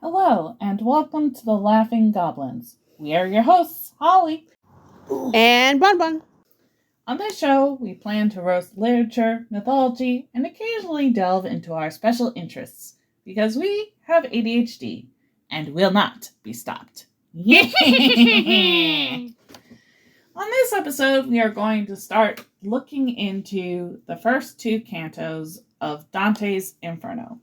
Hello, and welcome to the Laughing Goblins. We are your hosts, Holly and Bun Bun. On this show, we plan to roast literature, mythology, and occasionally delve into our special interests, because we have ADHD and will not be stopped. On this episode, we are going to start looking into the first two cantos of Dante's Inferno.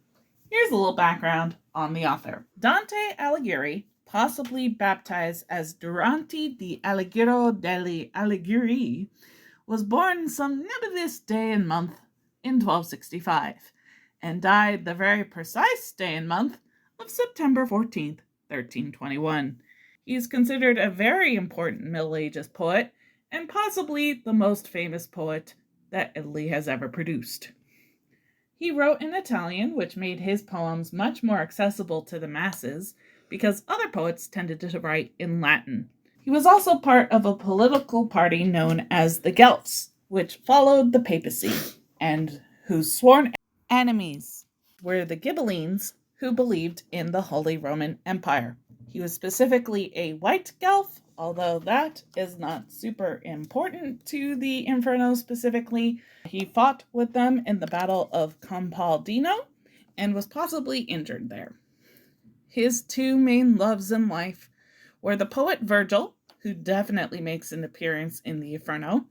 Here's a little background on the author. Dante Alighieri, possibly baptized as Durante di Alighiero degli Alighieri, was born some nebulous day and month in 1265, and died the very precise day and month of September 14th, 1321. He is considered a very important Middle Ages poet, and possibly the most famous poet that Italy has ever produced. He wrote in Italian, which made his poems much more accessible to the masses, because other poets tended to write in Latin. He was also part of a political party known as the Guelphs, which followed the papacy, and whose sworn enemies were the Ghibellines, who believed in the Holy Roman Empire. He was specifically a white Guelph, although that is not super important to the Inferno specifically. He fought with them in the Battle of Campaldino and was possibly injured there. His two main loves in life were the poet Virgil, who definitely makes an appearance in the Inferno,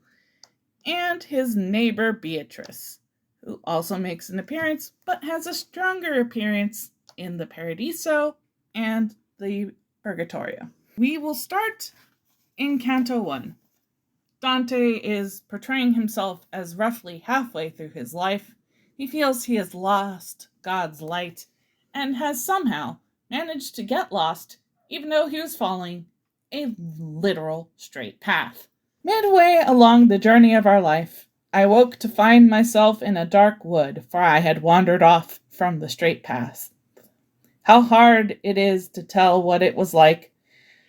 and his neighbor Beatrice, who also makes an appearance but has a stronger appearance in the Paradiso and the Purgatorio. We will start in Canto 1. Dante is portraying himself as roughly halfway through his life. He feels he has lost God's light and has somehow managed to get lost, even though he was following a literal straight path. Midway along the journey of our life, I woke to find myself in a dark wood, for I had wandered off from the straight path. How hard it is to tell what it was like.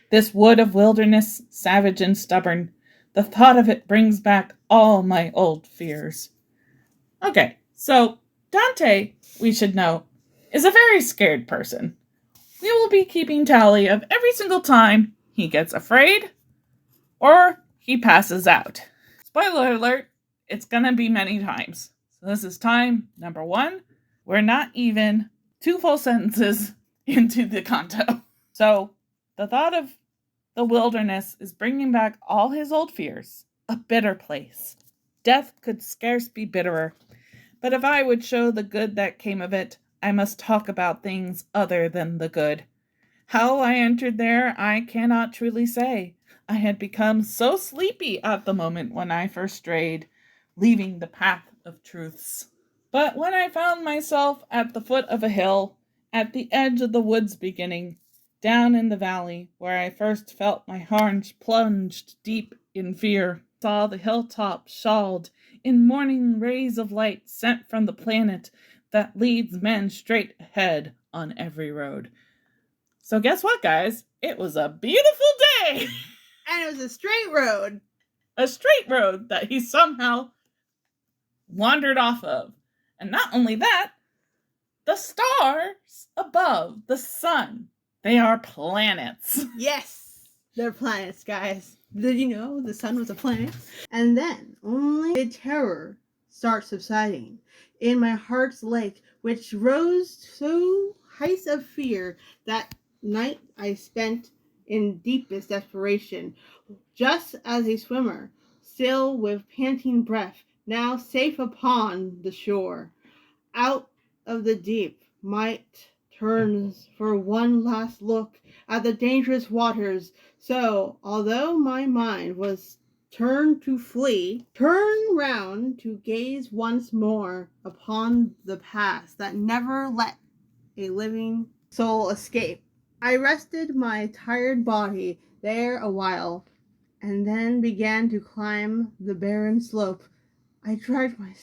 This wood of wilderness, savage and stubborn, the thought of it brings back all my old fears. Okay, so Dante, we should know, is a very scared person. We will be keeping tally of every single time he gets afraid or he passes out. Spoiler alert, it's gonna be many times. So this is time number 1. We're not even 2 full sentences into the canto. So the thought of the wilderness is bringing back all his old fears. A bitter place. Death could scarce be bitterer. But if I would show the good that came of it, I must talk about things other than the good. How I entered there, I cannot truly say. I had become so sleepy at the moment when I first strayed, leaving the path of truths. But when I found myself at the foot of a hill, at the edge of the wood's beginning, down in the valley, where I first felt my heart plunged deep in fear, saw the hilltop shawled in morning rays of light sent from the planet that leads men straight ahead on every road. So guess what, guys? It was a beautiful day! And it was a straight road. A straight road that he somehow wandered off of. And not only that, the stars above the sun, they are planets. Yes, they're planets, guys. Did you know the sun was a planet? And then only the terror starts subsiding in my heart's lake, which rose so heights of fear that night I spent in deepest desperation, just as a swimmer, still with panting breath, now safe upon the shore, out of the deep, might turns for one last look at the dangerous waters. So, although my mind was turned to flee, turn round to gaze once more upon the past that never let a living soul escape. I rested my tired body there a while, and then began to climb the barren slope. I dragged my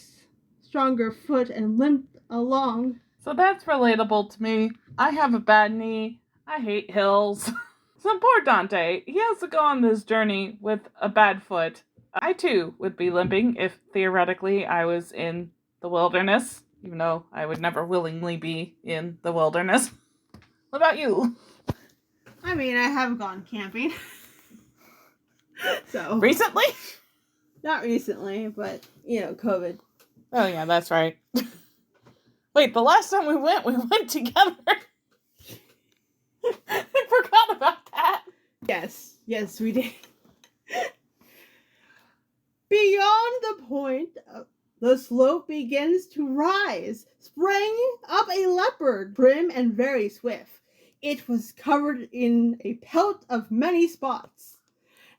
stronger foot and limped along. So that's relatable to me. I have a bad knee. I hate hills. So poor Dante, he has to go on this journey with a bad foot. I too would be limping if theoretically I was in the wilderness, even though I would never willingly be in the wilderness. What about you? I mean, I have gone camping. So. Recently? Not recently, but, COVID. Oh yeah, that's right. Wait, the last time we went together. I forgot about that. Yes, we did. Beyond the point, the slope begins to rise. Sprang up a leopard, prim and very swift. It was covered in a pelt of many spots,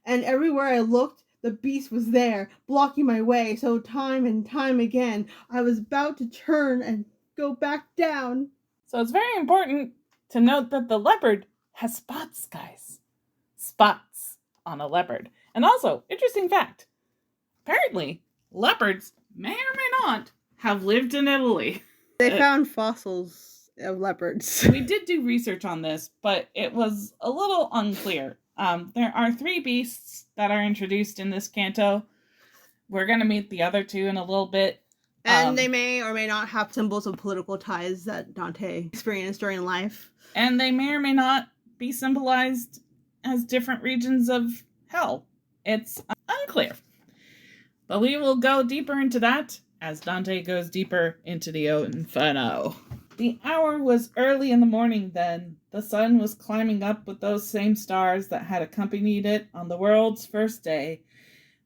and everywhere I looked, the beast was there, blocking my way, so time and time again, I was about to turn and go back down. So it's very important to note that the leopard has spots, guys. Spots on a leopard. And also, interesting fact, apparently, leopards may or may not have lived in Italy. They found fossils of leopards. We did do research on this, but it was a little unclear. There are 3 beasts that are introduced in this canto. We're going to meet the other 2 in a little bit. And they may or may not have symbols of political ties that Dante experienced during life. And they may or may not be symbolized as different regions of hell. It's unclear. But we will go deeper into that as Dante goes deeper into the Inferno. The hour was early in the morning then. The sun was climbing up with those same stars that had accompanied it on the world's first day.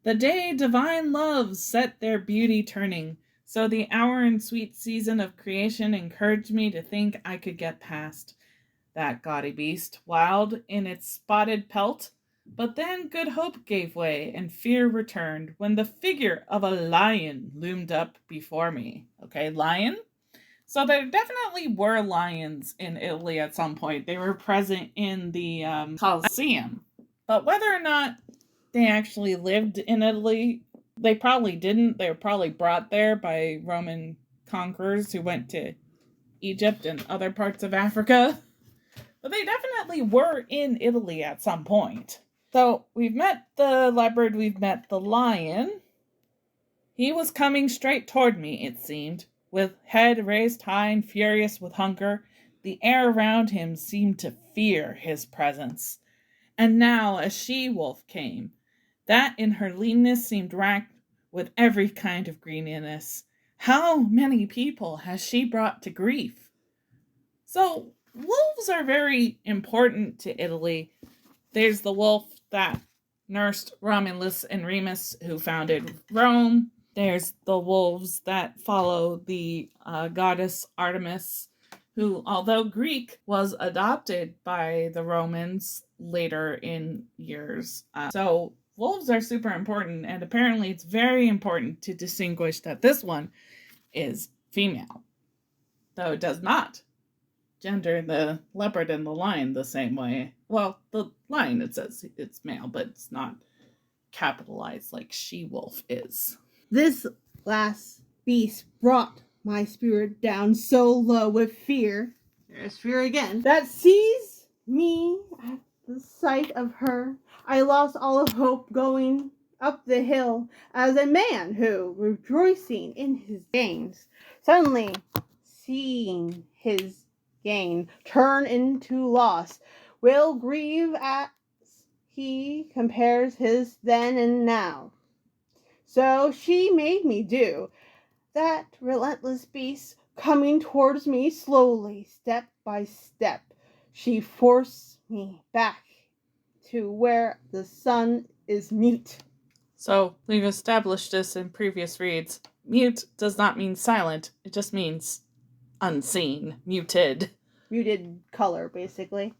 The day divine loves set their beauty turning. So the hour and sweet season of creation encouraged me to think I could get past that gaudy beast, wild in its spotted pelt. But then good hope gave way, and fear returned, when the figure of a lion loomed up before me. Okay, lion? So there definitely were lions in Italy at some point. They were present in the Colosseum. But whether or not they actually lived in Italy, they probably didn't. They were probably brought there by Roman conquerors who went to Egypt and other parts of Africa. But they definitely were in Italy at some point. So we've met the leopard, we've met the lion. He was coming straight toward me, it seemed, with head raised high and furious with hunger. The air around him seemed to fear his presence. And now a she-wolf came, that in her leanness seemed racked with every kind of greediness. How many people has she brought to grief? So, wolves are very important to Italy. There's the wolf that nursed Romulus and Remus, who founded Rome. There's the wolves that follow the goddess Artemis, who, although Greek, was adopted by the Romans later in years. So wolves are super important, and apparently it's very important to distinguish that this one is female, though it does not gender the leopard and the lion the same way. Well, the lion, it says it's male, but it's not capitalized like she-wolf is. This last beast brought my spirit down so low with fear, there's fear again, that seized me at the sight of her. I lost all of hope going up the hill as a man who, rejoicing in his gains, suddenly seeing his gain turn into loss, will grieve as he compares his then and now. So she made me do. That relentless beast coming towards me slowly, step by step, she forced me back to where the sun is mute. So, we've established this in previous reads. Mute does not mean silent, it just means unseen, muted. Muted color, basically.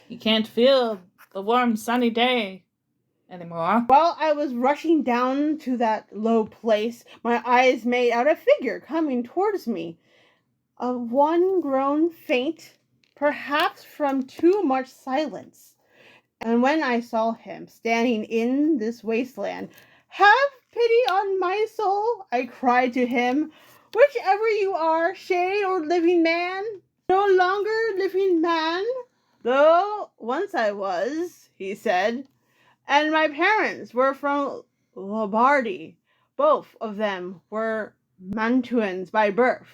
You can't feel the warm sunny day anymore. While I was rushing down to that low place, my eyes made out a figure coming towards me. Of one grown faint, perhaps from too much silence. And when I saw him standing in this wasteland, "Have pity on my soul," I cried to him, "whichever you are, shade or living man." "No longer living man, though once I was," he said, "and my parents were from Lombardy. Both of them were Mantuans by birth.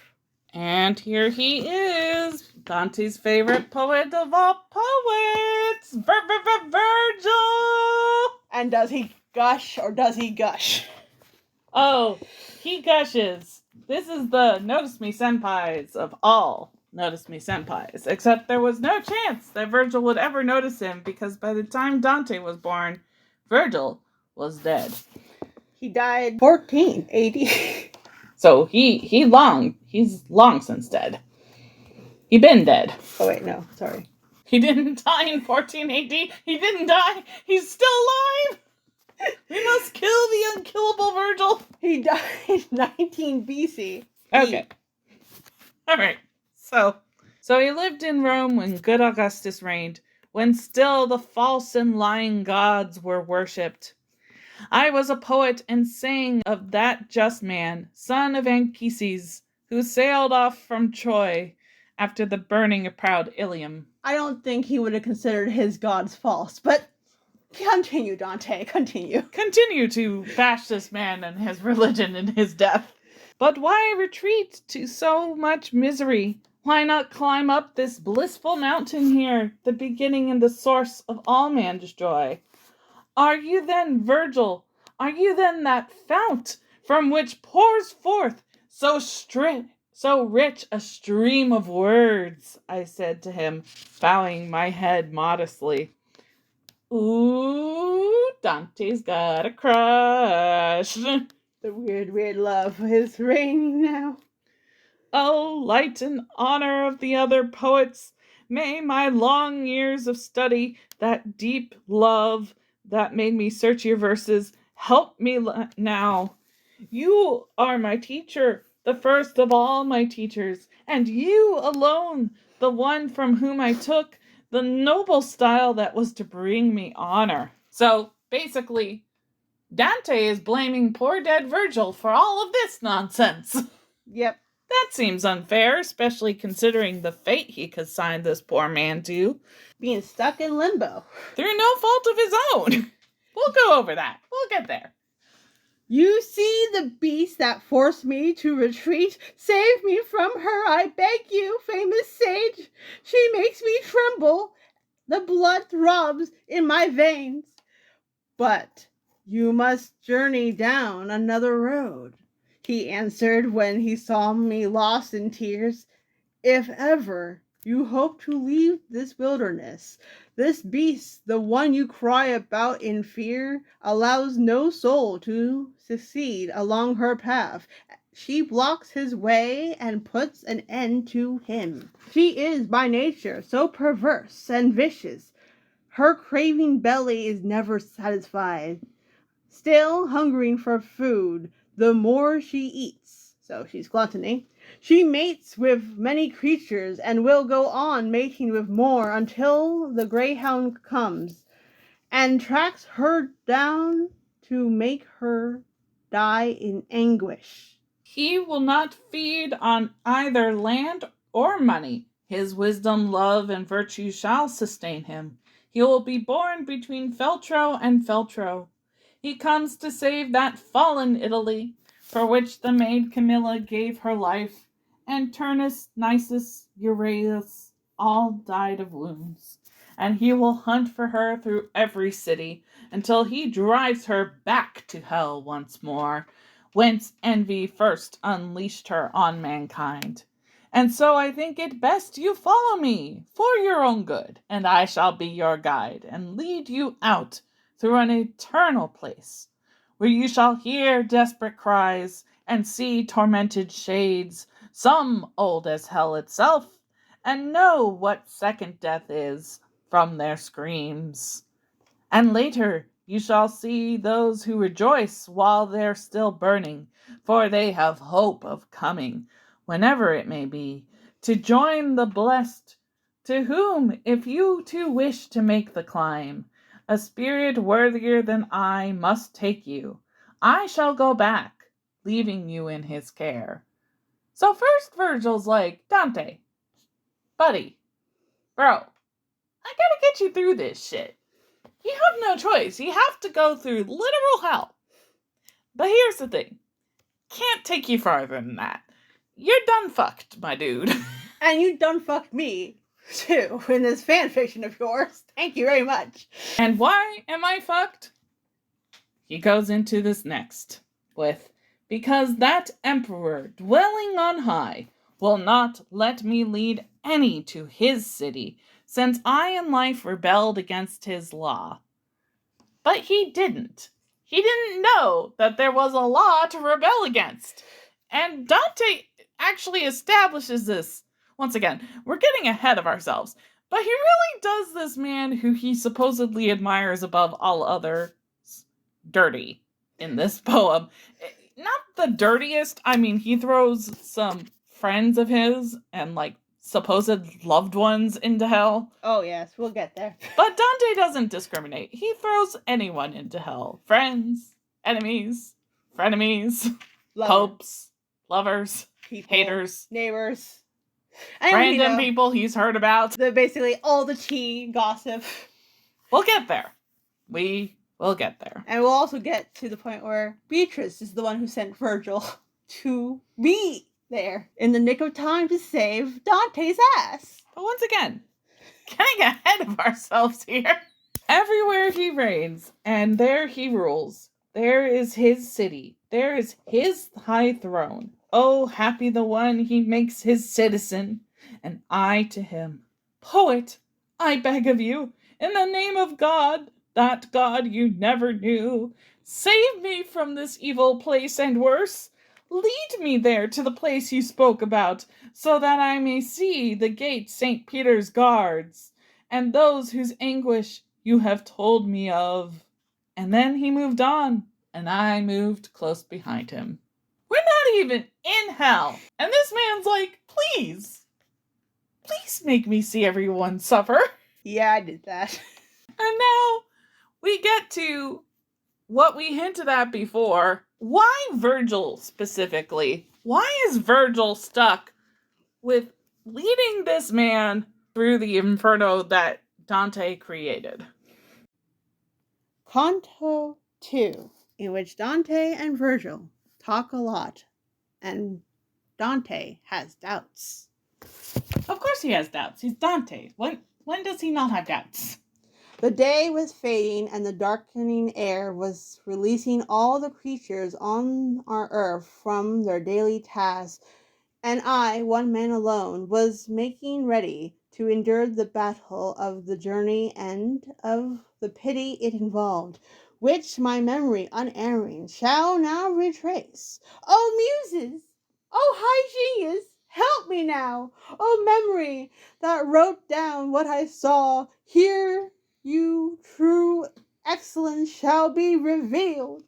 And here he is, Dante's favorite poet of all poets, Virgil! And does he gush or does he gush? Oh, he gushes. This is the Notice Me Senpais of all Notice Me Senpais, except there was no chance that Virgil would ever notice him because by the time Dante was born, Virgil was dead. He died 14 AD. So he's long since dead. He been dead. Oh wait, no, sorry. He didn't die in 14 AD. He didn't die. He's still alive. We must kill the unkillable Virgil. He died in 19 BC. Okay. All right. So he lived in Rome when good Augustus reigned, when still the false and lying gods were worshipped. I was a poet and sang of that just man, son of Anchises, who sailed off from Troy after the burning of proud Ilium. I don't think he would have considered his gods false, but continue, Dante, continue. Continue to bash this man and his religion and his death. But why retreat to so much misery? Why not climb up this blissful mountain here, the beginning and the source of all man's joy? Are you then Virgil? Are you then that fount from which pours forth so rich a stream of words? I said to him, bowing my head modestly. Ooh, Dante's got a crush. The weird love is reigning now. Oh, light and honor of the other poets, may my long years of study, that deep love that made me search your verses, help me now. You are my teacher, the first of all my teachers, and you alone, the one from whom I took the noble style that was to bring me honor. So, basically, Dante is blaming poor dead Virgil for all of this nonsense. Yep. That seems unfair, especially considering the fate he consigned this poor man to. Being stuck in limbo. Through no fault of his own. We'll go over that. We'll get there. You see the beast that forced me to retreat. Save me from her, I beg you, famous sage. She makes me tremble. The blood throbs in my veins. But you must journey down another road, he answered when he saw me lost in tears. If ever you hope to leave this wilderness, this beast, the one you cry about in fear, allows no soul to succeed along her path. She blocks his way and puts an end to him. She is by nature so perverse and vicious. Her craving belly is never satisfied. Still hungering for food, the more she eats, so she's gluttony, she mates with many creatures and will go on mating with more until the greyhound comes and tracks her down to make her die in anguish. He will not feed on either land or money. His wisdom, love, and virtue shall sustain him. He will be born between Feltro and Feltro. He comes to save that fallen Italy, for which the maid Camilla gave her life, and Turnus, Nisus, Euryalus all died of wounds. And he will hunt for her through every city, until he drives her back to hell once more, whence envy first unleashed her on mankind. And so I think it best you follow me, for your own good, and I shall be your guide, and lead you out through an eternal place, where you shall hear desperate cries, and see tormented shades, some old as hell itself, and know what second death is from their screams. And later you shall see those who rejoice while they're still burning, for they have hope of coming, whenever it may be, to join the blessed, to whom, if you too wish to make the climb, a spirit worthier than I must take you. I shall go back, leaving you in his care. So first Virgil's like, Dante, buddy, bro, I gotta get you through this shit. You have no choice. You have to go through literal hell. But here's the thing. Can't take you farther than that. You're done fucked, my dude. And you done fucked me, too, in this fanfiction of yours. Thank you very much. And why am I fucked? He goes into this next with, because that emperor dwelling on high will not let me lead any to his city, since I in life rebelled against his law. But he didn't. He didn't know that there was a law to rebel against. And Dante actually establishes this. Once again, we're getting ahead of ourselves. But he really does this man who he supposedly admires above all others dirty in this poem. Not the dirtiest. I mean, he throws some friends of his and, like, supposed loved ones into hell. Oh, yes, we'll get there. But Dante doesn't discriminate. He throws anyone into hell. Friends, enemies, frenemies, popes, lovers, people, haters, neighbors, and random people he's heard about. Basically all the tea, gossip. We'll get there. We will get there. And we'll also get to the point where Beatrice is the one who sent Virgil to be there in the nick of time to save Dante's ass. But once again, getting ahead of ourselves here. Everywhere he reigns, and there he rules. There is his city. There is his high throne. Oh, happy the one he makes his citizen. And I to him, poet, I beg of you, in the name of God, that God you never knew, save me from this evil place and worse. Lead me there to the place you spoke about, so that I may see the gate St. Peter's guards, and those whose anguish you have told me of. And then he moved on, and I moved close behind him. We're not even in hell, and this man's like, please make me see everyone suffer. Yeah, I did that. And now we get to what we hinted at before. Why Virgil specifically? Why is Virgil stuck with leading this man through the Inferno that Dante created? Canto 2, in which Dante and Virgil talk a lot, and Dante has doubts. Of course he has doubts. He's Dante. When does he not have doubts? The day was fading, and the darkening air was releasing all the creatures on our earth from their daily tasks, and I, one man alone, was making ready to endure the battle of the journey and of the pity it involved, which my memory unerring shall now retrace. O muses! O high genius! Help me now! O memory that wrote down what I saw, here you true excellence shall be revealed.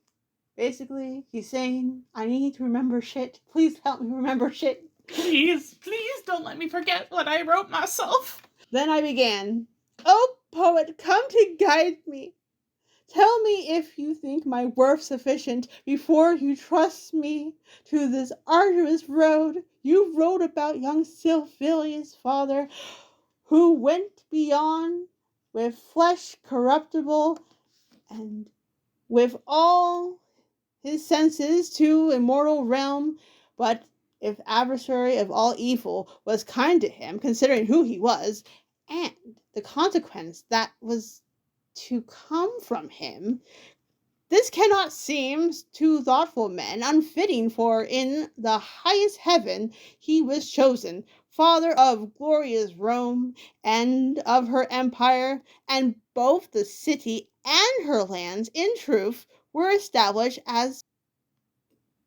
Basically, he's saying, I need to remember shit. Please help me remember shit. Please don't let me forget what I wrote myself. Then I began, O poet, come to guide me. Tell me if you think my worth sufficient before you trust me to this arduous road. You wrote about young Silvilius' father, who went beyond with flesh corruptible and with all his senses to immortal realm. But if adversary of all evil was kind to him, considering who he was, and the consequence that was to come from him, this cannot seem to thoughtful men unfitting, for in the highest heaven he was chosen, father of glorious Rome and of her empire, and both the city and her lands, in truth, were established as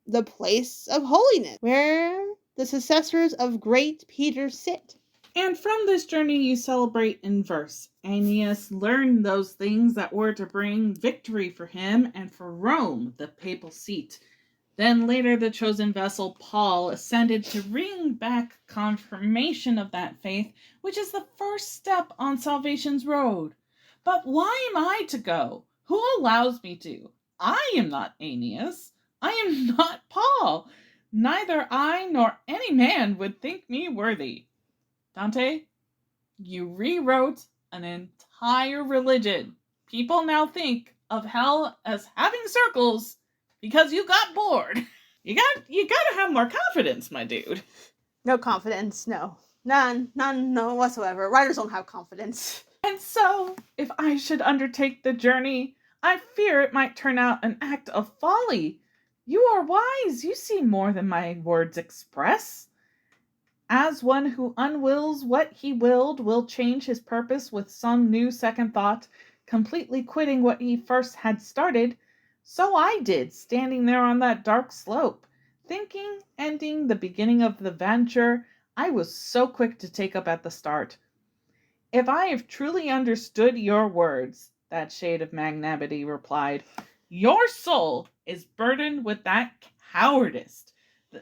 the place of holiness, where the successors of great Peter sit. And from this journey you celebrate in verse. Aeneas learned those things that were to bring victory for him and for Rome, the papal seat. Then later the chosen vessel Paul ascended to bring back confirmation of that faith, which is the first step on salvation's road. But why am I to go? Who allows me to? I am not Aeneas. I am not Paul. Neither I nor any man would think me worthy. Dante, you rewrote an entire religion. People now think of hell as having circles Because you got bored. You gotta have more confidence, my dude. No confidence, no. None whatsoever. Writers don't have confidence. And so, if I should undertake the journey, I fear it might turn out an act of folly. You are wise, you see more than my words express. As one who unwills what he willed will change his purpose with some new second thought, completely quitting what he first had started, so I did, standing there on that dark slope, thinking, ending the beginning of the venture I was so quick to take up at the start. If I have truly understood your words, that shade of magnanimity replied, your soul is burdened with that cowardice,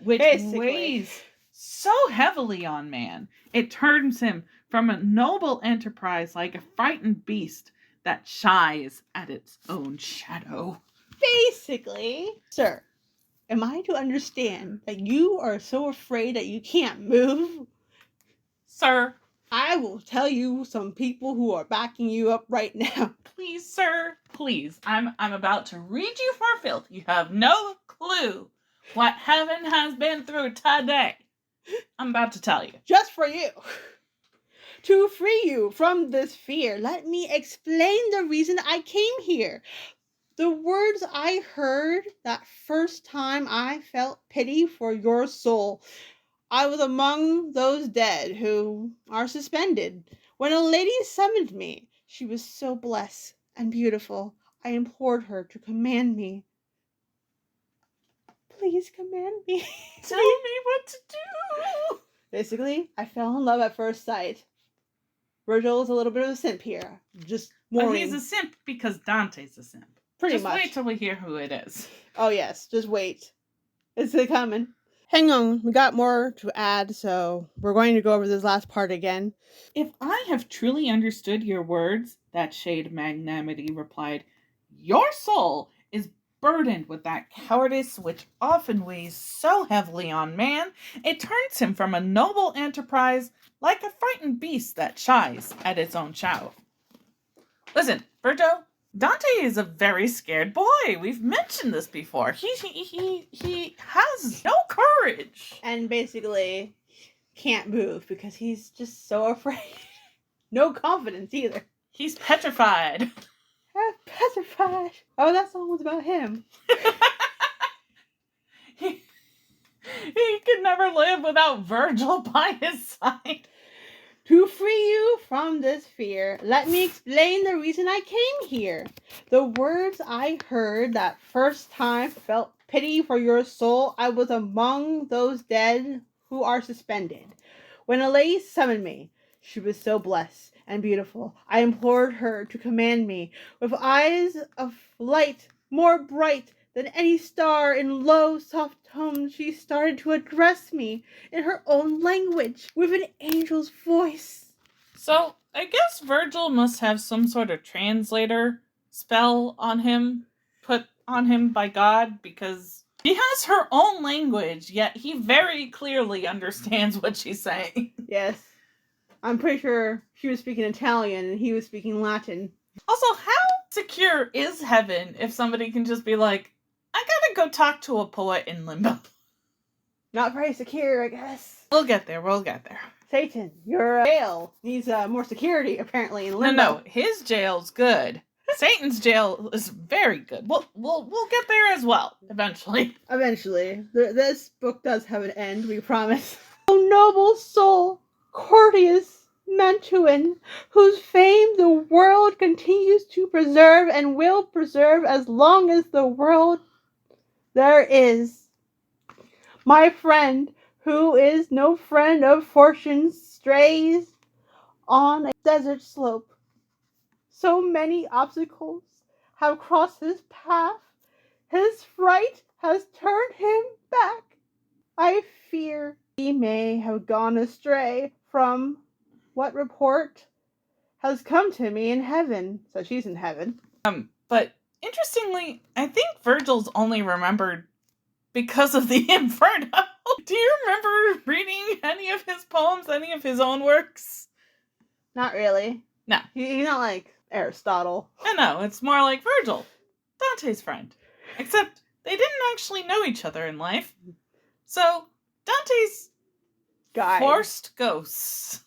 which weighs so heavily on man. It turns him from a noble enterprise like a frightened beast that shies at its own shadow. Basically, sir, am I to understand that you are so afraid that you can't move? Sir, I will tell you some people who are backing you up right now. Please, sir, please. I'm about to read you for filth. You have no clue what heaven has been through today. I'm about to tell you. Just for you. To free you from this fear, let me explain the reason I came here. The words I heard that first time I felt pity for your soul. I was among those dead who are suspended. When a lady summoned me, she was so blessed and beautiful. I implored her to command me. Please command me. Tell me what to do. Basically, I fell in love at first sight. Virgil is a little bit of a simp here. Just warning. But he's a simp because Dante's a simp. Pretty just much. Wait till we hear who it is. Oh yes, just wait. It's coming. Hang on, we got more to add, so we're going to go over this last part again. If I have truly understood your words, that shade of magnanimity replied, your soul is burdened with that cowardice which often weighs so heavily on man, it turns him from a noble enterprise like a frightened beast that shies at its own shadow. Listen, Virgil, Dante is a very scared boy. We've mentioned this before. He has no courage. And basically can't move because he's just so afraid. No confidence either. He's petrified. Petrified. Oh, that song was about him. He could never live without Virgil by his side. To free you from this fear, let me explain the reason I came here. The words I heard that first time felt pity for your soul. I was among those dead who are suspended. When a lady summoned me, she was so blessed and beautiful. I implored her to command me. With eyes of light more bright than any star, in low, soft tones, she started to address me in her own language with an angel's voice. So, I guess Virgil must have some sort of translator spell on him, put on him by God, because she has her own language, yet he very clearly understands what she's saying. Yes. I'm pretty sure she was speaking Italian and he was speaking Latin. Also, how secure is heaven if somebody can just be like, I gotta go talk to a poet in limbo? Not very secure, I guess. We'll get there. Satan, your jail needs more security, apparently, in limbo. No, his jail's good. Satan's jail is very good. We'll get there as well, eventually. Eventually. This book does have an end, we promise. O noble soul, courteous Mantuan, whose fame the world continues to preserve and will preserve as long as the world there is. My friend, who is no friend of fortune, strays on a desert slope. So many obstacles have crossed his path. His fright has turned him back. I fear he may have gone astray from what report has come to me in heaven. So she's in heaven. But interestingly, I think Virgil's only remembered because of the Inferno. Do you remember reading any of his poems, any of his own works? Not really. No. He's not like Aristotle. No, it's more like Virgil, Dante's friend. Except They didn't actually know each other in life. So, Dante's forced ghosts.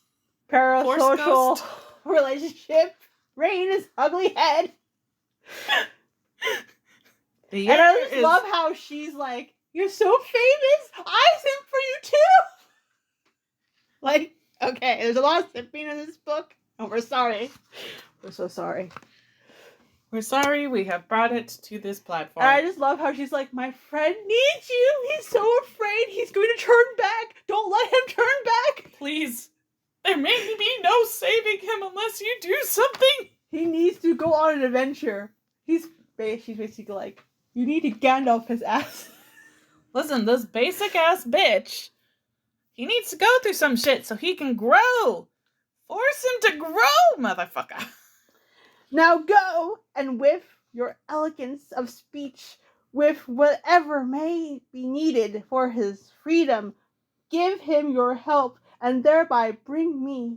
Parasocial relationship. Reign his ugly head. And I just love how she's like, you're so famous, I simp for you too! Like, okay, there's a lot of simping in this book, and we're sorry. We're so sorry. We're sorry we have brought it to this platform. And I just love how she's like, my friend needs you, he's so afraid he's going to turn back, don't let him turn back! Please, there may be no saving him unless you do something! He needs to go on an adventure. She's basically like, you need to Gandalf his ass. Listen, this basic ass bitch, he needs to go through some shit so he can grow. Force him to grow, motherfucker. Now go, and with your elegance of speech, with whatever may be needed for his freedom, give him your help, and thereby bring me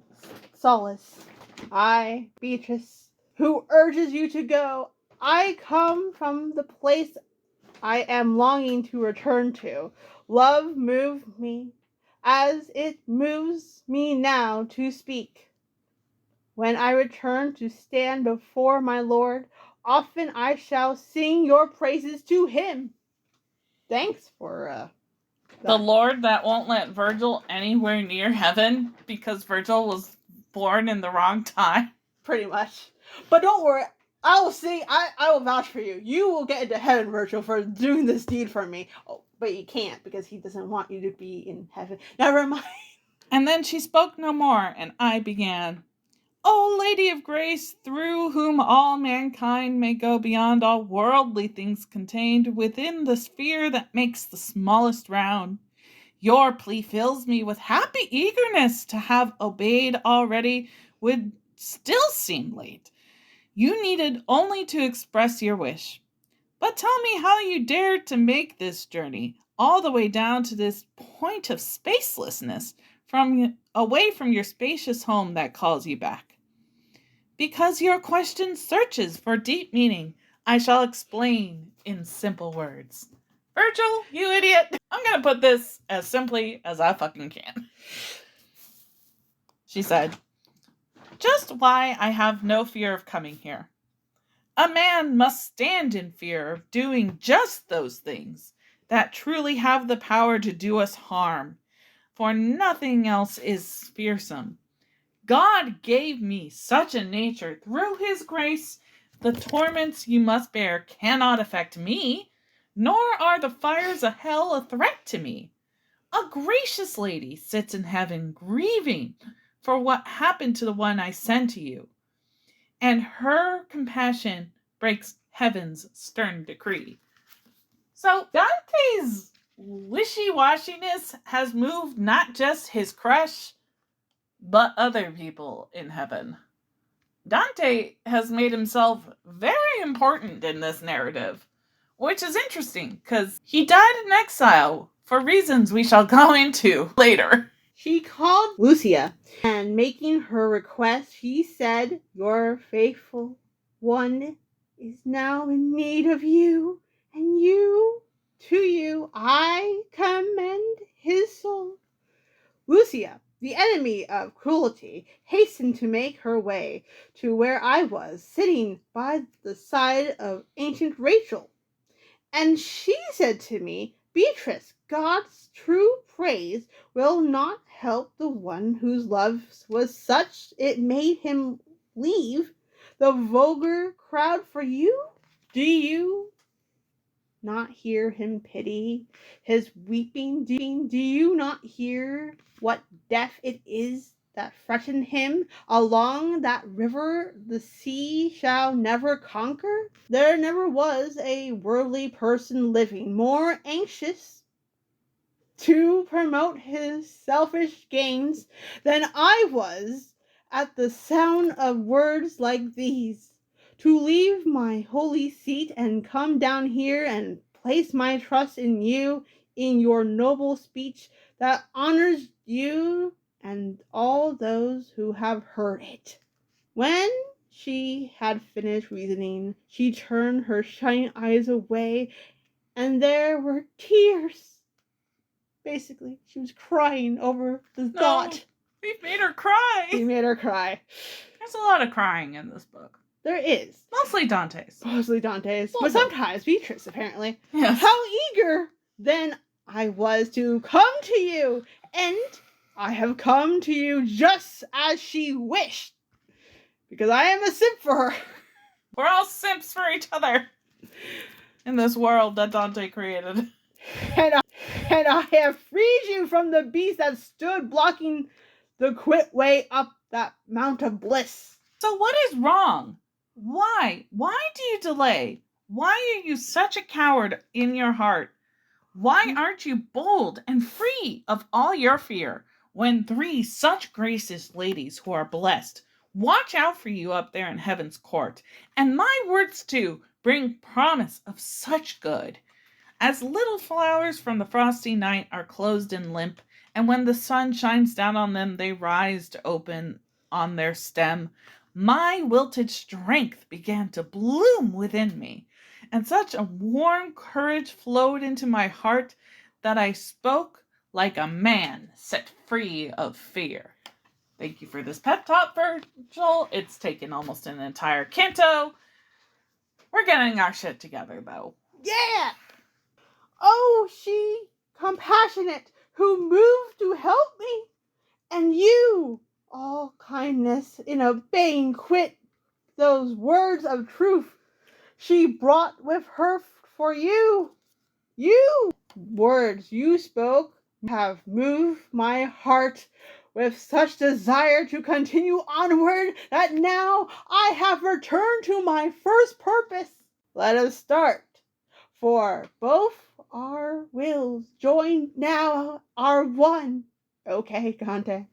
solace. I, Beatrice, who urges you to go, I come from the place I am longing to return to. Love moved me, as it moves me now to speak. When I return to stand before my Lord, often I shall sing your praises to him. Thanks for the Lord that won't let Virgil anywhere near heaven because Virgil was born in the wrong time. Pretty much. But don't worry, I will sing, I will vouch for you. You will get into heaven, Virgil, for doing this deed for me. Oh, but you can't because he doesn't want you to be in heaven. Never mind. And then she spoke no more, and I began. O Lady of Grace, through whom all mankind may go beyond all worldly things contained within the sphere that makes the smallest round, your plea fills me with happy eagerness to have obeyed already would still seem late. You needed only to express your wish. But tell me how you dared to make this journey, all the way down to this point of spacelessness, away from your spacious home that calls you back. Because your question searches for deep meaning, I shall explain in simple words. Virgil, you idiot! I'm gonna put this as simply as I fucking can. She said, just why I have no fear of coming here. A man must stand in fear of doing just those things that truly have the power to do us harm, for nothing else is fearsome. God gave me such a nature through his grace. The torments you must bear cannot affect me, nor are the fires of hell a threat to me. A gracious lady sits in heaven grieving for what happened to the one I sent to you, and her compassion breaks heaven's stern decree. So Dante's wishy-washiness has moved not just his crush, but other people in heaven. Dante has made himself very important in this narrative, which is interesting because he died in exile for reasons we shall go into later. She called Lucia, and making her request, she said, your faithful one is now in need of you, and to you I commend his soul. Lucia, the enemy of cruelty, hastened to make her way to where I was, sitting by the side of ancient Rachel. And she said to me, Beatrice, God's true praise will not help the one whose love was such it made him leave the vulgar crowd for you. Do you not hear him pity his weeping? Do you not hear what death it is that threatened him along that river the sea shall never conquer? There never was a worldly person living more anxious to promote his selfish gains than I was at the sound of words like these. To leave my holy seat and come down here and place my trust in you, in your noble speech that honors you and all those who have heard it. When she had finished reasoning, she turned her shining eyes away and there were tears. Basically, she was crying over the thought. We've made her cry. We made her cry. There's a lot of crying in this book. There is. Mostly Dante's. Mostly Dante's. Well, but sometimes Beatrice, apparently. Yes. How eager then I was to come to you. And I have come to you just as she wished. Because I am a simp for her. We're all simps for each other. In this world that Dante created. And I have freed you from the beast that stood blocking the quick way up that mount of bliss. So what is wrong? Why? Why do you delay? Why are you such a coward in your heart? Why aren't you bold and free of all your fear when 3 such gracious ladies who are blessed watch out for you up there in heaven's court, and my words too bring promise of such good? As little flowers from the frosty night are closed and limp, and when the sun shines down on them, they rise to open on their stem, my wilted strength began to bloom within me, and such a warm courage flowed into my heart that I spoke like a man set free of fear. Thank you for this pep talk, Virgil. It's taken almost an entire canto. We're getting our shit together, though. Yeah! Oh, she, compassionate, who moved to help me, and you, all kindness, in obeying quit those words of truth she brought with her for you. You, words you spoke, have moved my heart with such desire to continue onward that now I have returned to my first purpose. Let us start, for both our wills joined now are one. Okay, Dante.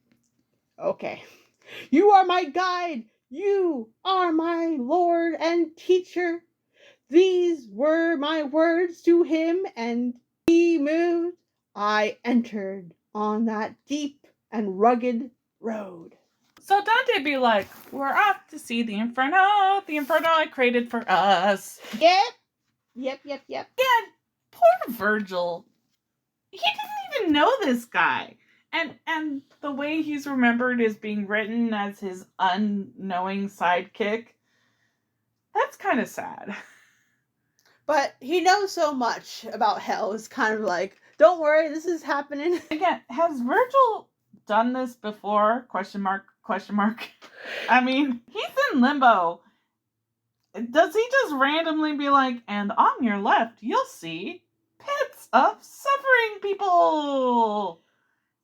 Okay. You are my guide. You are my Lord and teacher. These were my words to him, and he moved. I entered on that deep and rugged road. So Dante be like, we're off to see the Inferno I created for us. Yep. Yeah, poor Virgil. He didn't even know this guy. And the way he's remembered is being written as his unknowing sidekick. That's kind of sad. But he knows so much about hell. It's kind of like, don't worry, this is happening. Again, has Virgil done this before? Question mark. I mean, he's in limbo. Does he just randomly be like, and on your left, you'll see pits of suffering people.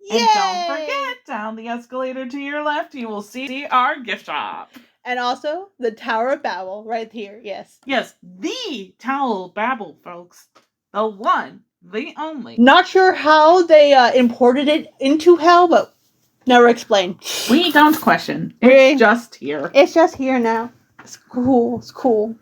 Yay! And don't forget, down the escalator to your left, you will see our gift shop. And also, the Tower of Babel, right here, yes. Yes, the Tower of Babel, folks. The one, the only. Not sure how they imported it into hell, but never explained. We don't question. It's just here. It's just here now. It's cool. So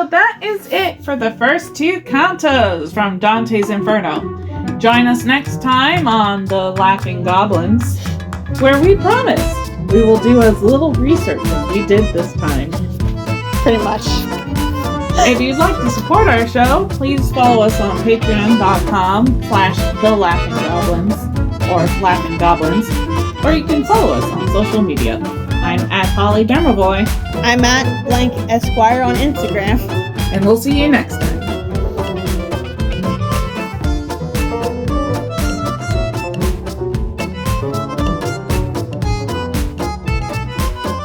that is it for the first 2 cantos from Dante's Inferno. Join us next time on The Laughing Goblins, where we promise we will do as little research as we did this time. Pretty much. If you'd like to support our show, please follow us on patreon.com/TheLaughingGoblins or Laughing Goblins, or you can follow us on social media. I'm at Holly Boy. I'm at Blank Esquire on Instagram. And we'll see you next time.